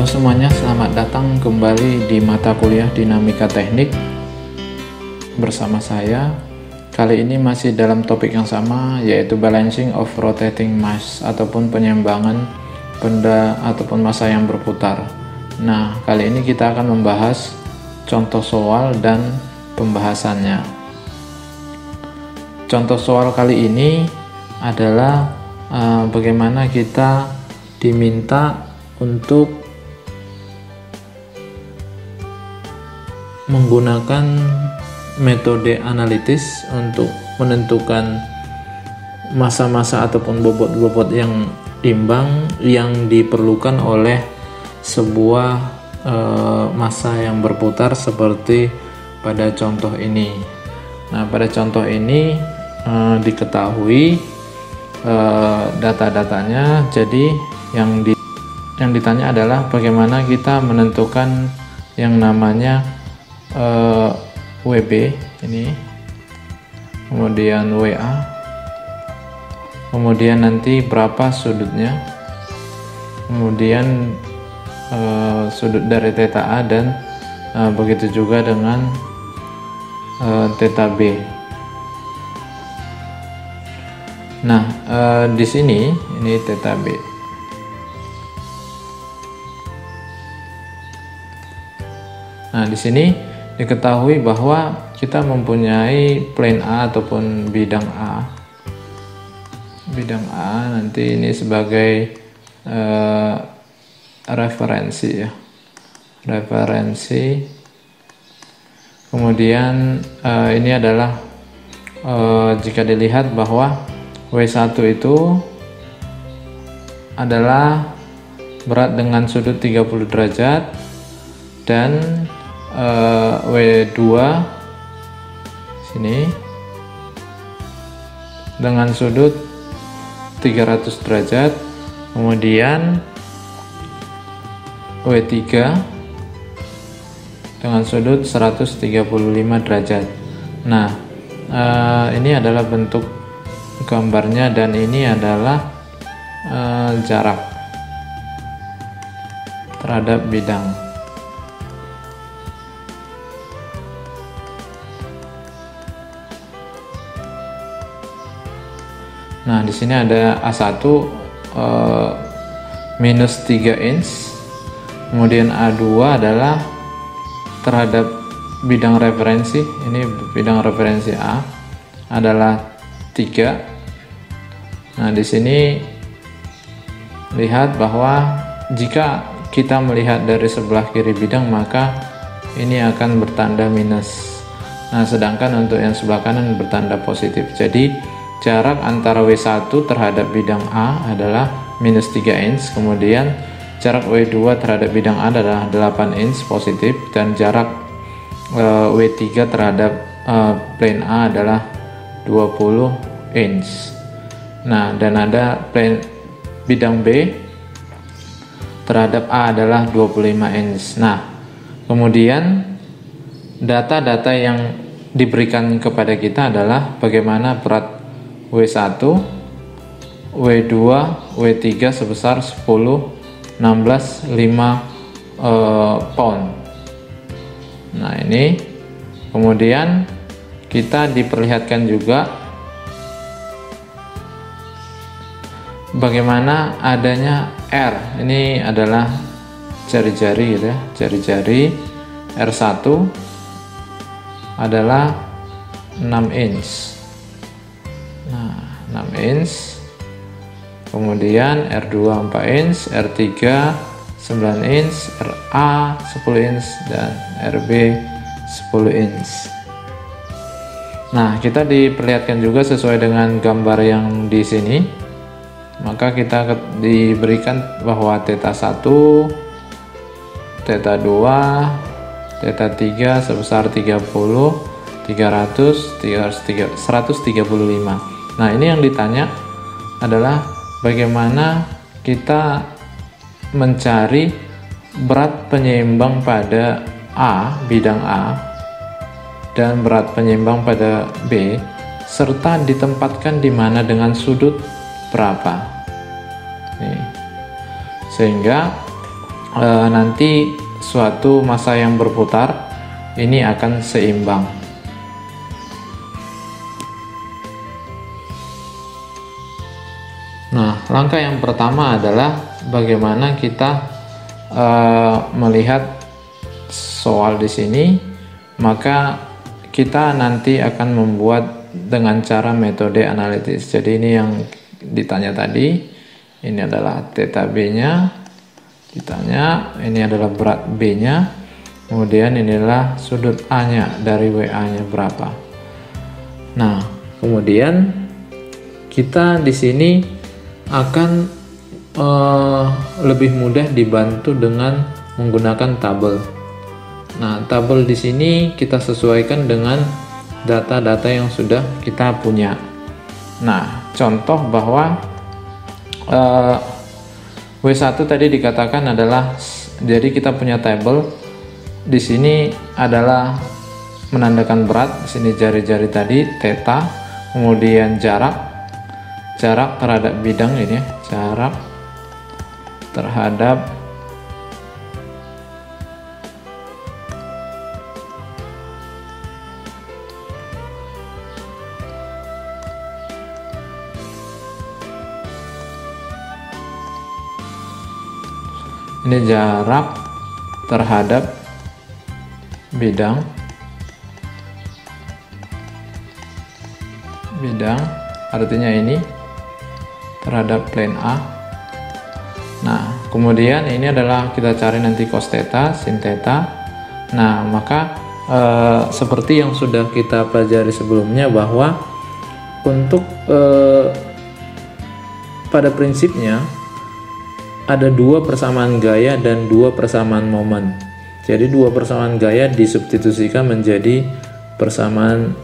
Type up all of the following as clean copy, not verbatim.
Halo semuanya, selamat datang kembali di mata kuliah Dinamika Teknik bersama saya. Kali ini masih dalam topik yang sama, yaitu balancing of rotating mass ataupun penyimbangan benda ataupun massa yang berputar. Nah, kali ini kita akan membahas contoh soal dan pembahasannya. Contoh soal kali ini adalah bagaimana kita diminta untuk menggunakan metode analitis untuk menentukan massa-massa ataupun bobot-bobot yang imbang yang diperlukan oleh sebuah massa yang berputar seperti pada contoh ini. Nah, pada contoh ini diketahui data-datanya. Jadi yang ditanya adalah bagaimana kita menentukan yang namanya WB ini, kemudian WA, kemudian nanti berapa sudutnya, kemudian sudut dari theta A, dan begitu juga dengan theta B. Nah, di sini ini theta B. Nah, di sini diketahui bahwa kita mempunyai plane A ataupun bidang A. Bidang A nanti ini sebagai referensi ya. Referensi. Kemudian ini adalah jika dilihat bahwa W1 itu adalah berat dengan sudut 30 derajat dan W2 sini dengan sudut 300 derajat, kemudian W3 dengan sudut 135 derajat. Nah, ini adalah bentuk gambarnya dan ini adalah jarak terhadap bidang. Nah, di sini ada A1 minus 3 inch, kemudian A2 adalah terhadap bidang referensi, ini bidang referensi A adalah 3. Nah, di sini lihat bahwa jika kita melihat dari sebelah kiri bidang maka ini akan bertanda minus. Nah, sedangkan untuk yang sebelah kanan bertanda positif. Jadi jarak antara W1 terhadap bidang A adalah minus 3 inch, kemudian jarak W2 terhadap bidang A adalah 8 inch positif, dan jarak W3 terhadap plane A adalah 20 inch. Nah, dan ada plane bidang B terhadap A adalah 25 inch. Nah, kemudian data-data yang diberikan kepada kita adalah bagaimana berat W1, W2, W3 sebesar 10, 16, 5 pound. Nah, ini kemudian kita diperlihatkan juga bagaimana adanya R. Ini adalah jari-jari gitu ya, jari-jari. R1 adalah 6 inch. Nah, 6 inch, kemudian R2 4 inch, R3 9 inch, RA 10 inch, dan RB 10 inch. Nah, kita diperlihatkan juga sesuai dengan gambar yang di sini, maka kita diberikan bahwa theta 1, theta 2, theta 3 sebesar 30, 300, 135. Nah, ini yang ditanya adalah bagaimana kita mencari berat penyeimbang pada A, bidang A, dan berat penyeimbang pada B, serta ditempatkan di mana dengan sudut berapa. Nih. Sehingga nanti suatu masa yang berputar ini akan seimbang. Nah, langkah yang pertama adalah bagaimana kita melihat soal di sini. Maka kita nanti akan membuat dengan cara metode analitis. Jadi ini yang ditanya tadi, ini adalah theta B-nya, ditanya, ini adalah berat B-nya, kemudian inilah sudut A-nya dari WA-nya berapa. Nah, kemudian kita di sini akan lebih mudah dibantu dengan menggunakan tabel. Nah, tabel di sini kita sesuaikan dengan data-data yang sudah kita punya. Nah, contoh bahwa W1 tadi dikatakan adalah, jadi kita punya tabel di sini adalah menandakan berat, di sini jari-jari tadi theta, kemudian jarak terhadap bidang ini, jarak terhadap ini jarak terhadap bidang artinya ini terhadap plane A. Nah, kemudian ini adalah kita cari nanti cos theta, sin theta. Nah, maka seperti yang sudah kita pelajari sebelumnya, bahwa untuk pada prinsipnya ada dua persamaan gaya dan dua persamaan momen. Jadi dua persamaan gaya disubstitusikan menjadi persamaan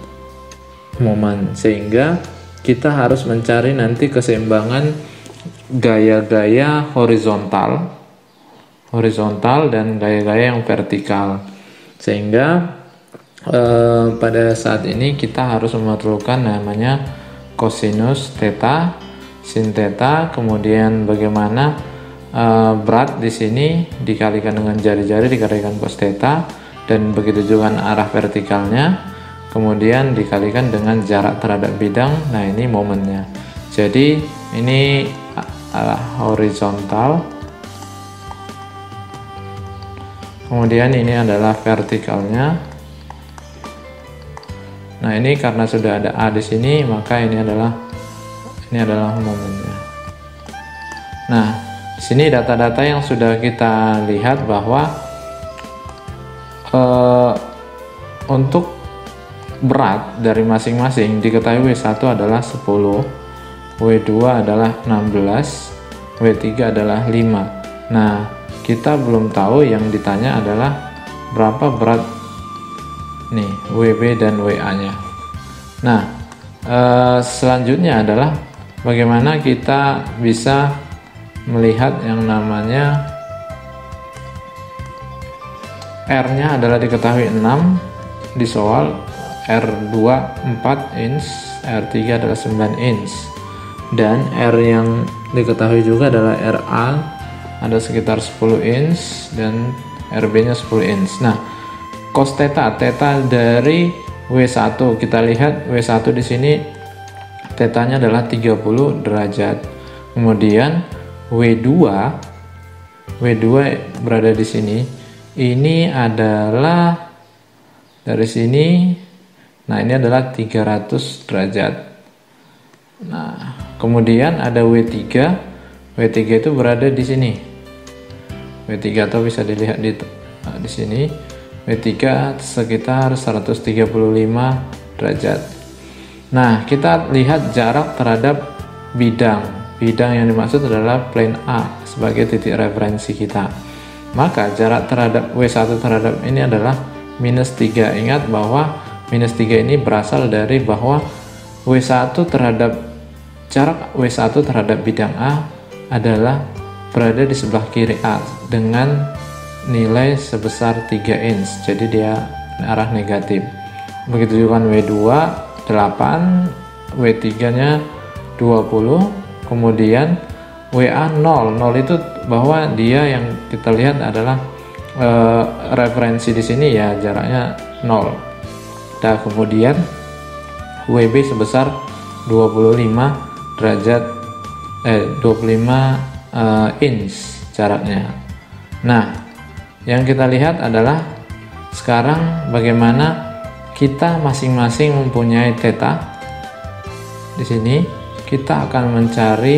momen, sehingga kita harus mencari nanti keseimbangan gaya-gaya horizontal dan gaya-gaya yang vertikal, sehingga pada saat ini kita harus memerlukan namanya cosinus theta, sin theta, kemudian bagaimana berat di sini dikalikan dengan jari-jari dikalikan cos theta, dan begitu juga arah vertikalnya, kemudian dikalikan dengan jarak terhadap bidang. Nah, ini momennya. Jadi ini adalah horizontal, kemudian ini adalah vertikalnya. Nah, ini karena sudah ada A di sini, maka ini adalah momennya. Nah, di sini data-data yang sudah kita lihat bahwa untuk berat dari masing-masing diketahui W1 adalah 10, W2 adalah 16, W3 adalah 5. Nah, kita belum tahu, yang ditanya adalah berapa berat nih WB dan WA-nya. Nah, selanjutnya adalah bagaimana kita bisa melihat yang namanya R-nya adalah diketahui 6 di soal, R2 4 inch, R3 adalah 9 inch, dan R yang diketahui juga adalah RA ada sekitar 10 inch dan RB nya 10 inch. Nah, cos theta dari W1, kita lihat W1 di sini tetanya adalah 30 derajat. Kemudian W2 berada di sini, ini adalah dari sini. Nah, ini adalah 300 derajat. Nah, kemudian ada W3 itu berada di sini. W3 atau bisa dilihat di sini. W3 sekitar 135 derajat. Nah, kita lihat jarak terhadap bidang. Bidang yang dimaksud adalah plane A sebagai titik referensi kita. Maka jarak terhadap W1 terhadap ini adalah -3. Ingat bahwa -3 ini berasal dari bahwa W1 terhadap jarak W1 terhadap bidang A adalah berada di sebelah kiri A dengan nilai sebesar 3 inch. Jadi dia arah negatif. Begitu juga W2 8, W3 nya 20, kemudian WA 0 itu bahwa dia yang kita lihat adalah referensi di sini ya jaraknya 0. Nah, kemudian WB sebesar 25 inch jaraknya. Nah, yang kita lihat adalah sekarang bagaimana kita masing-masing mempunyai theta. Di sini kita akan mencari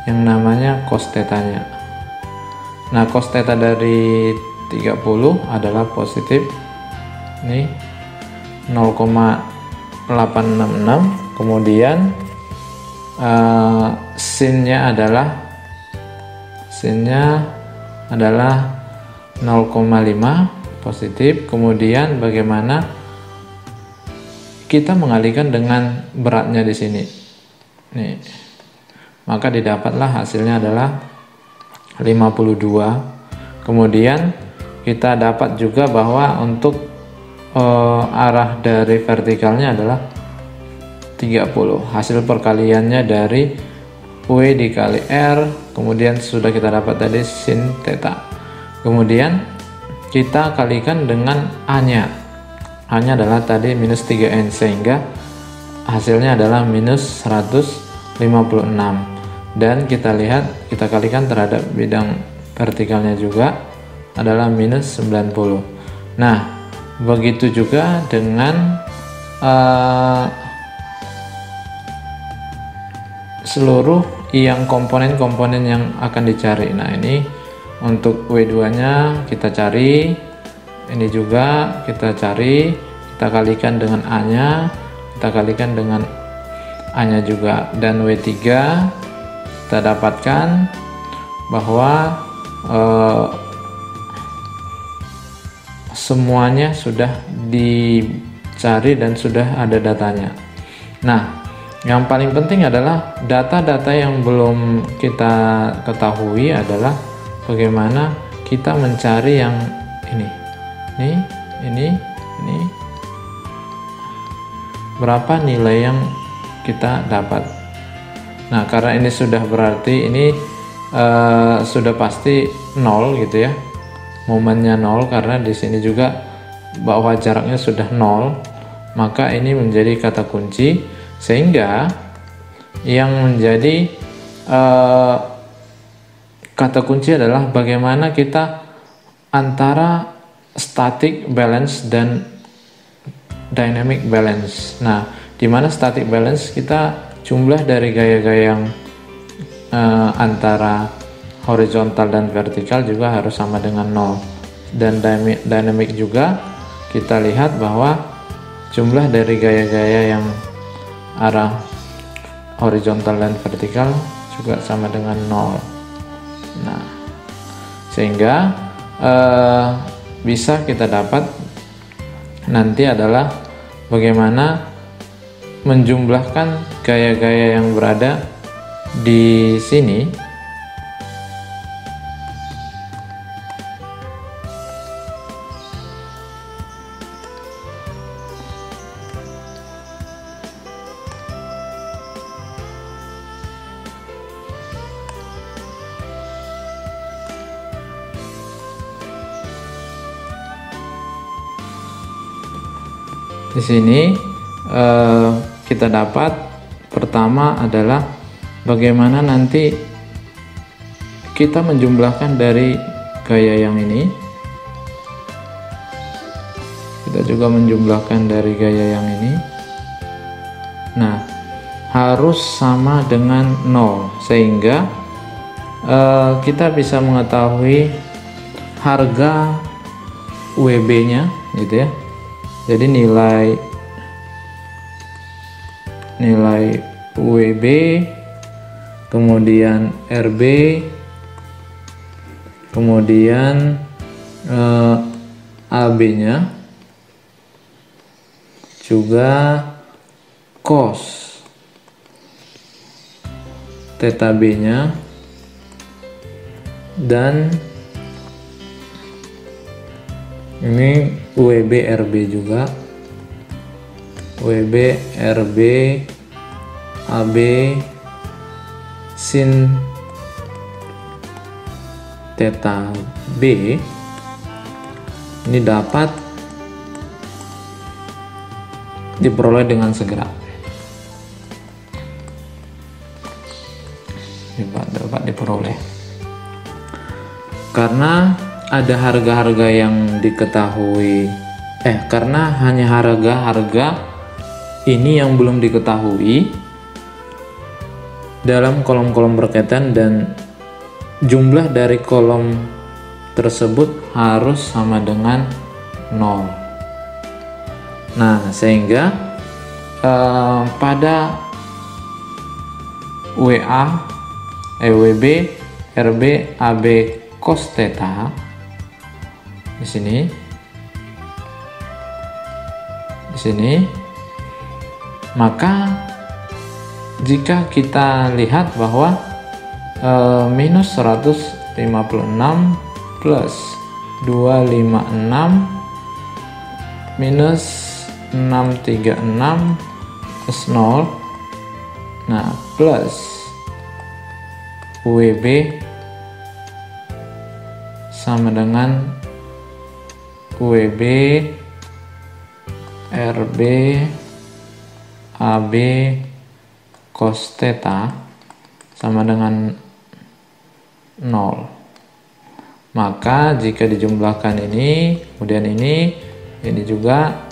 yang namanya cos theta-nya. Nah, cos theta dari 30 adalah positif. Ini 0,866. Kemudian sinnya adalah 0,5 positif. Kemudian bagaimana kita mengalihkan dengan beratnya di sini. Nih. Maka didapatlah hasilnya adalah 52. Kemudian kita dapat juga bahwa untuk arah dari vertikalnya adalah 30. Hasil perkaliannya dari W dikali R, kemudian sudah kita dapat tadi sin theta. Kemudian kita kalikan dengan A-nya. A-nya adalah tadi minus 3N, sehingga hasilnya adalah minus 156. Dan kita lihat, kita kalikan terhadap bidang vertikalnya juga adalah minus 90. Nah, begitu juga dengan seluruh yang komponen-komponen yang akan dicari. Nah, ini untuk W2 nya kita cari, ini juga kita cari, kita kalikan dengan A nya, kita kalikan dengan A nya juga, dan W3 kita dapatkan bahwa semuanya sudah dicari dan sudah ada datanya. Nah, yang paling penting adalah data-data yang belum kita ketahui adalah bagaimana kita mencari yang ini. Berapa nilai yang kita dapat. Nah, karena ini sudah berarti ini sudah pasti 0 gitu ya. Momennya 0 karena di sini juga bahwa jaraknya sudah 0, maka ini menjadi kata kunci. Sehingga yang menjadi kata kunci adalah bagaimana kita antara static balance dan dynamic balance. Nah, di mana static balance kita jumlah dari gaya-gaya yang antara horizontal dan vertikal juga harus sama dengan 0. Dan dynamic juga kita lihat bahwa jumlah dari gaya-gaya yang arah horizontal dan vertikal juga sama dengan 0. Nah, sehingga bisa kita dapat nanti adalah bagaimana menjumlahkan gaya-gaya yang berada di sini di sini kita dapat pertama adalah bagaimana nanti kita menjumlahkan dari gaya yang ini, kita juga menjumlahkan dari gaya yang ini. Nah, harus sama dengan 0 sehingga kita bisa mengetahui harga WB nya gitu ya. Jadi nilai WB, kemudian RB, kemudian AB nya, juga cos theta B nya, dan ini WB RB juga, WB RB AB sin theta B ini dapat diperoleh dengan segera. Dapat diperoleh karena ada harga-harga yang diketahui, karena hanya harga-harga ini yang belum diketahui dalam kolom-kolom berkaitan, dan jumlah dari kolom tersebut harus sama dengan 0. Nah, sehingga pada WB, RB, AB cos theta di sini, maka jika kita lihat bahwa minus 156 plus 256 minus 636 plus 0, nah plus WB sama dengan WB, RB, AB cos theta sama dengan 0. Maka jika dijumlahkan ini, kemudian ini juga,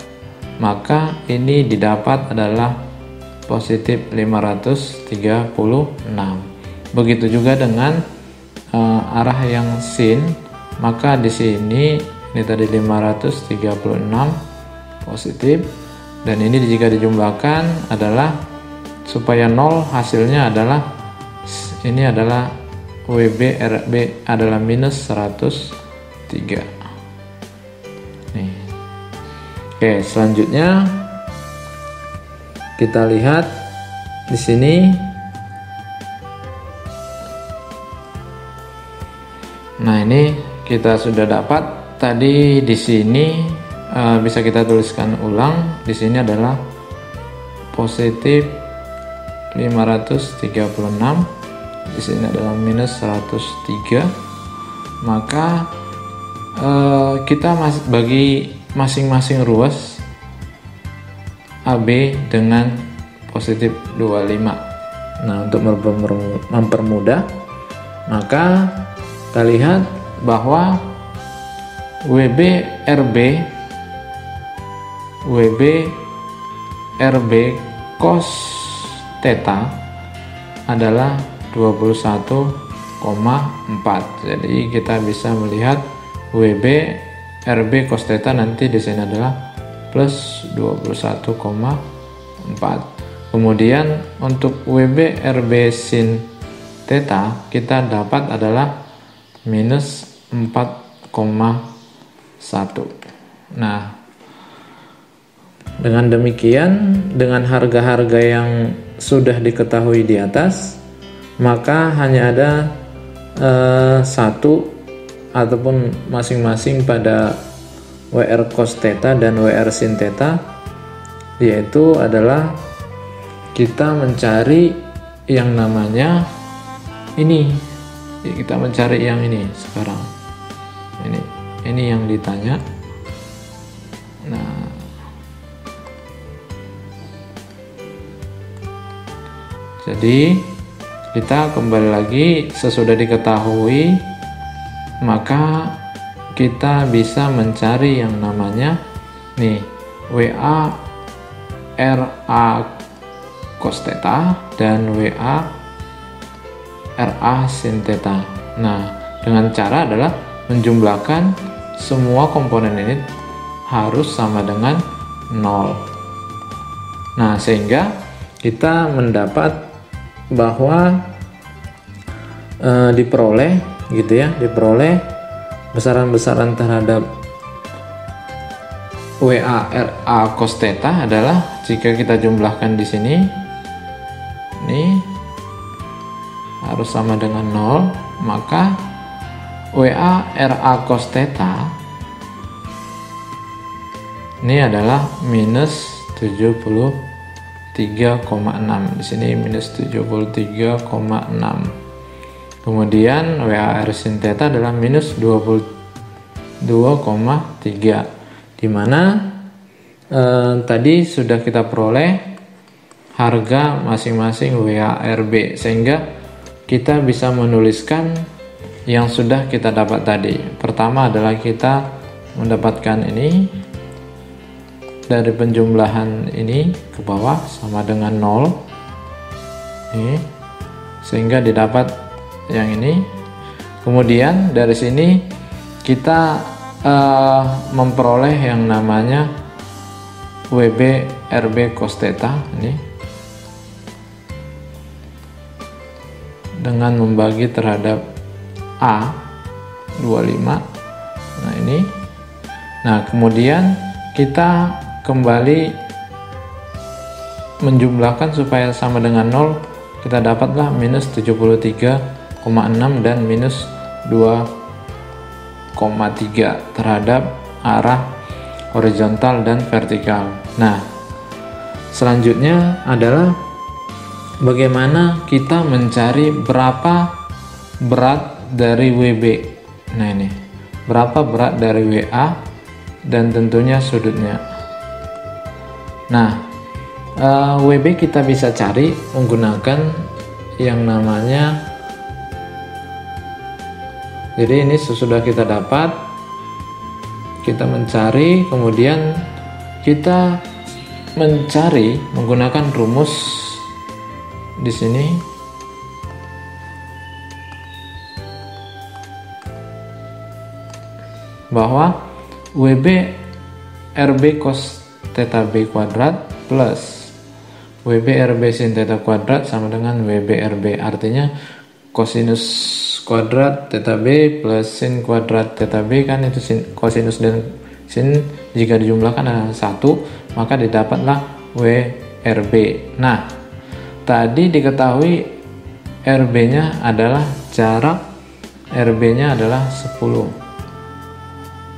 maka ini didapat adalah positif 536. Begitu juga dengan arah yang sin, maka di sini ini tadi 536 positif, dan ini jika dijumlahkan adalah supaya 0, hasilnya adalah ini adalah WB RB adalah minus 103. Nih. Oke, selanjutnya kita lihat di sini. Nah, ini kita sudah dapat tadi di sini, bisa kita tuliskan ulang. Di sini adalah positif 536, di sini adalah minus 103. Maka kita bagi masing-masing ruas AB dengan positif 25. Nah, untuk mempermudah, maka kita lihat bahwa WB RB cos theta adalah 21,4. Jadi kita bisa melihat WB RB cos theta nanti di sini adalah plus 21,4. Kemudian untuk WB RB sin theta kita dapat adalah minus 4,1. Nah, dengan demikian, dengan harga-harga yang sudah diketahui di atas, maka hanya ada satu ataupun masing-masing pada WR cos theta dan WR sin theta, yaitu adalah kita mencari yang namanya ini. Kita mencari yang ini sekarang. Ini yang ditanya. Nah, jadi kita kembali lagi, sesudah diketahui maka kita bisa mencari yang namanya nih WA RA cos theta dan WA RA sin theta. Nah, dengan cara adalah menjumlahkan semua komponen ini harus sama dengan 0. Nah, sehingga kita mendapat bahwa diperoleh besaran-besaran terhadap WA RA cos theta adalah jika kita jumlahkan di sini, ini harus sama dengan 0, maka WA RA cos theta ini adalah minus 73,6. Di sini minus 73,6. Kemudian WAR sin theta adalah minus 22,3, dimana tadi sudah kita peroleh harga masing-masing WARB, sehingga kita bisa menuliskan yang sudah kita dapat tadi. Pertama adalah kita mendapatkan ini dari penjumlahan ini ke bawah sama dengan 0 ini, sehingga didapat yang ini. Kemudian dari sini kita memperoleh yang namanya WB RB cos theta ini dengan membagi terhadap A 25. Nah ini. Nah kemudian kita kembali menjumlahkan supaya sama dengan 0, kita dapatlah minus 73,6 dan minus 2,3 terhadap arah horizontal dan vertikal. Nah, selanjutnya adalah bagaimana kita mencari berapa berat dari WB. Nah ini, berapa berat dari WA dan tentunya sudutnya. Nah, WB kita bisa cari menggunakan yang namanya, jadi ini sesudah kita dapat, kita mencari, kemudian kita mencari menggunakan rumus di sini. Bahwa WB RB cos theta B kuadrat plus WB RB sin theta kuadrat sama dengan WB RB, artinya kosinus kuadrat theta B plus sin kuadrat theta B, kan itu kosinus dan sin jika dijumlahkan adalah 1, maka didapatlah WRB. Nah, tadi diketahui RB nya adalah jarak, RB nya adalah 10.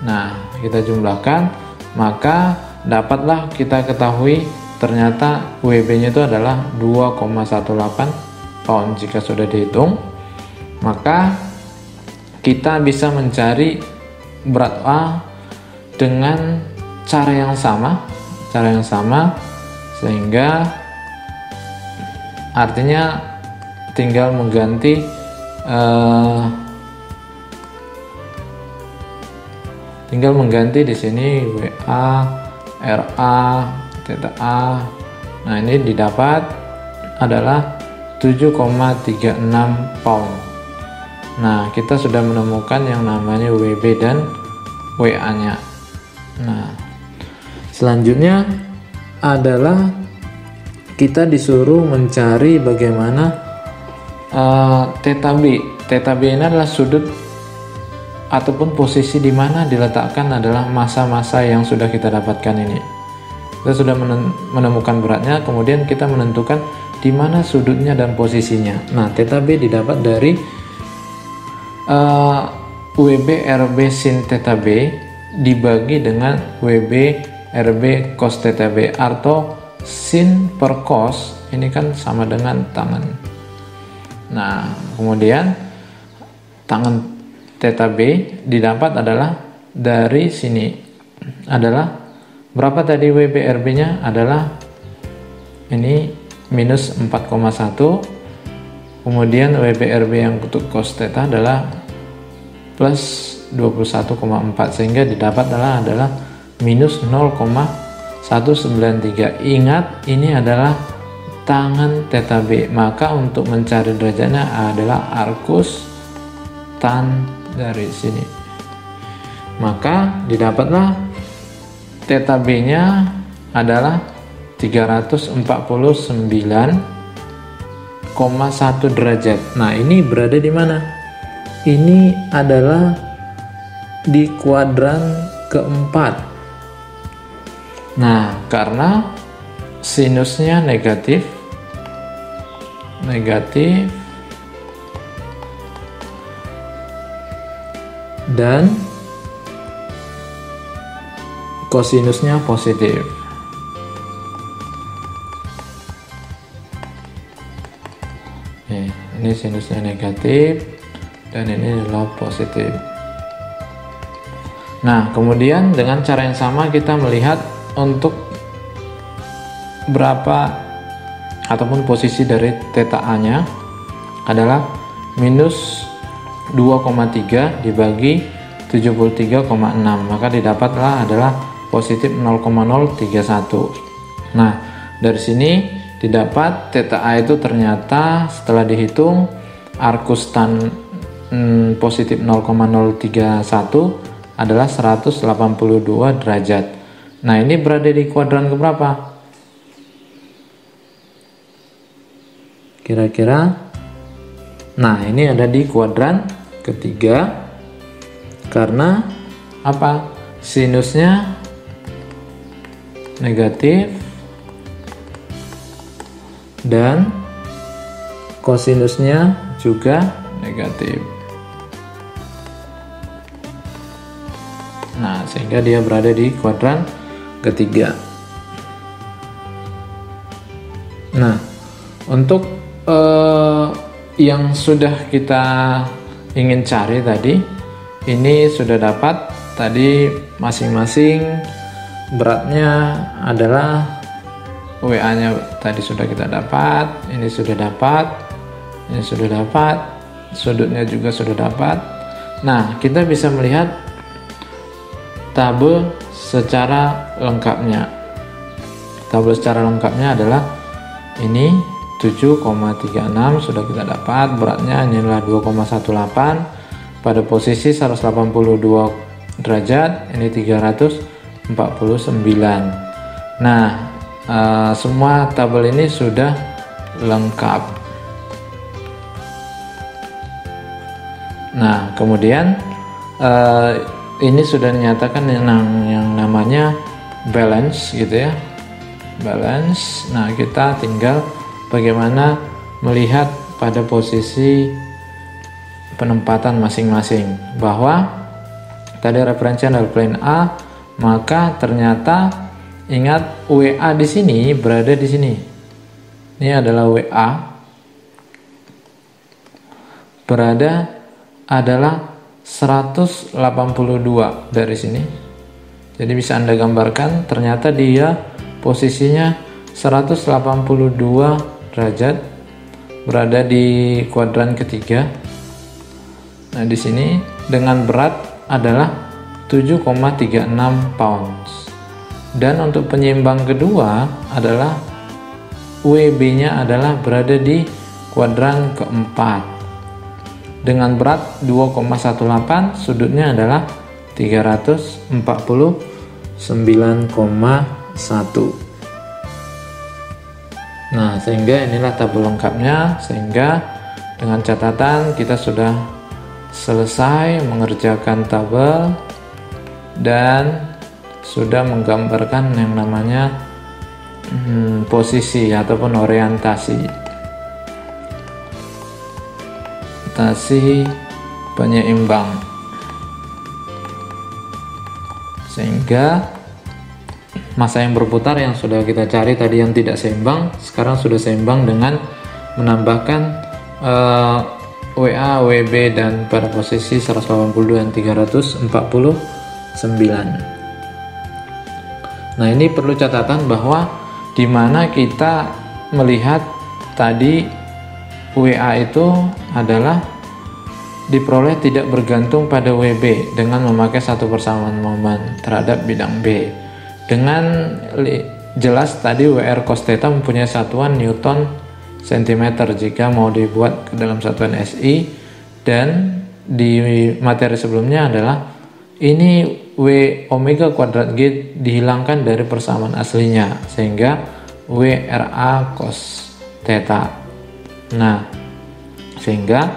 Nah, kita jumlahkan, maka dapatlah kita ketahui ternyata WB nya itu adalah 2,18 pound. Jika sudah dihitung, maka kita bisa mencari berat A dengan cara yang sama, sehingga artinya tinggal mengganti di sini WA, RA, theta A. Nah, ini didapat adalah 7,36 pound. Nah, kita sudah menemukan yang namanya WB dan WA-nya. Nah, selanjutnya adalah kita disuruh mencari bagaimana theta B. Theta B ini adalah sudut ataupun posisi di mana diletakkan adalah massa-massa yang sudah kita dapatkan ini. Kita sudah menemukan beratnya, kemudian kita menentukan di mana sudutnya dan posisinya. Nah, theta B didapat dari WB RB sin theta B dibagi dengan WB RB cos theta B, atau sin per cos ini kan sama dengan tangen. Nah, kemudian tangen theta B didapat adalah dari sini adalah berapa tadi WB RB nya adalah ini minus 4,1. Kemudian WB RB yang untuk cos theta adalah plus 21,4, sehingga didapat adalah minus 0,193. Ingat, ini adalah tangen theta B, maka untuk mencari derajatnya adalah arcus tan dari sini. Maka didapatlah theta B nya adalah 349,1 derajat. Nah, ini berada di mana? Ini adalah di kuadran keempat. Nah, karena sinusnya negatif dan kosinusnya positif. Ini ini sinusnya negatif dan ini adalah positif. Nah, kemudian dengan cara yang sama kita melihat untuk berapa ataupun posisi dari theta A nya adalah minus 2,3 dibagi 73,6, maka didapatlah adalah positif 0,031. Nah, dari sini didapat theta A itu ternyata setelah dihitung arcus tan positif 0,031 adalah 182 derajat. Nah, ini berada di kuadran keberapa? Kira-kira? Nah, ini ada di kuadran ketiga karena apa? Sinusnya negatif dan kosinusnya juga negatif. Nah, sehingga dia berada di kuadran ketiga. Nah, untuk yang sudah kita ingin cari tadi, ini sudah dapat tadi masing-masing beratnya adalah WA nya tadi sudah kita dapat, ini sudah dapat, ini sudah dapat, sudutnya juga sudah dapat. Nah, kita bisa melihat tabel secara lengkapnya. Tabel secara lengkapnya adalah ini 7,36 sudah kita dapat, beratnya ini adalah 2,18 pada posisi 182 derajat, ini 349. Nah, semua tabel ini sudah lengkap. Nah, kemudian ini sudah dinyatakan yang namanya balance gitu ya, balance. Nah, kita tinggal bagaimana melihat pada posisi penempatan masing-masing, bahwa tadi referensi adalah plane A, maka ternyata ingat WA di sini berada di sini. Ini adalah WA berada adalah 182 dari sini. Jadi bisa Anda gambarkan ternyata dia posisinya 182 derajat, berada di kuadran ketiga. Nah, di sini dengan berat adalah 7,36 pounds. Dan untuk penyeimbang kedua adalah WB-nya adalah berada di kuadran keempat dengan berat 2,18, sudutnya adalah 349,1. Nah, sehingga inilah tabel lengkapnya, sehingga dengan catatan kita sudah selesai mengerjakan tabel dan sudah menggambarkan yang namanya posisi ataupun orientasi penyeimbang, sehingga masa yang berputar yang sudah kita cari tadi yang tidak seimbang sekarang sudah seimbang dengan menambahkan WA, WB dan pada posisi 182 dan 349. Nah, ini perlu catatan bahwa di mana kita melihat tadi WA itu adalah diperoleh tidak bergantung pada WB dengan memakai satu persamaan momen terhadap bidang B. Dengan jelas tadi WR cos theta mempunyai satuan Newton cm jika mau dibuat ke dalam satuan SI, dan di materi sebelumnya adalah ini W omega kuadrat G dihilangkan dari persamaan aslinya sehingga WRA cos theta. Nah, sehingga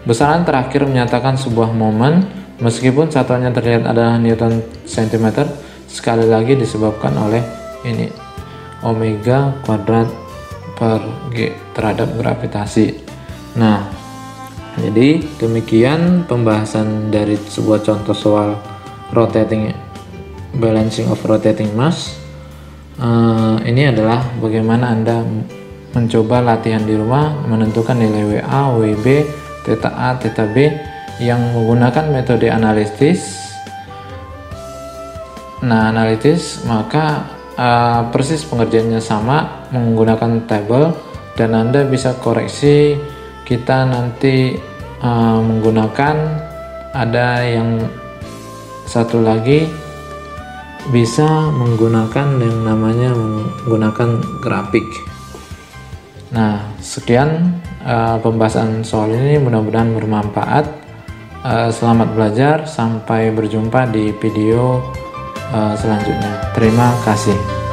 besaran terakhir menyatakan sebuah momen meskipun satuannya terlihat adalah Newton cm, sekali lagi disebabkan oleh ini omega kuadrat per G terhadap gravitasi. Nah, jadi demikian pembahasan dari sebuah contoh soal balancing of rotating mass. Ini adalah bagaimana Anda mencoba latihan di rumah, menentukan nilai WA, WB, Theta A, Theta B yang menggunakan metode analitis. Nah, analitis maka persis pengerjaannya sama menggunakan tabel, dan Anda bisa koreksi. Kita nanti menggunakan, ada yang satu lagi bisa menggunakan yang namanya menggunakan grafik. Nah, sekian pembahasan soal ini, mudah-mudahan bermanfaat. Selamat belajar, sampai berjumpa di video selanjutnya. Terima kasih.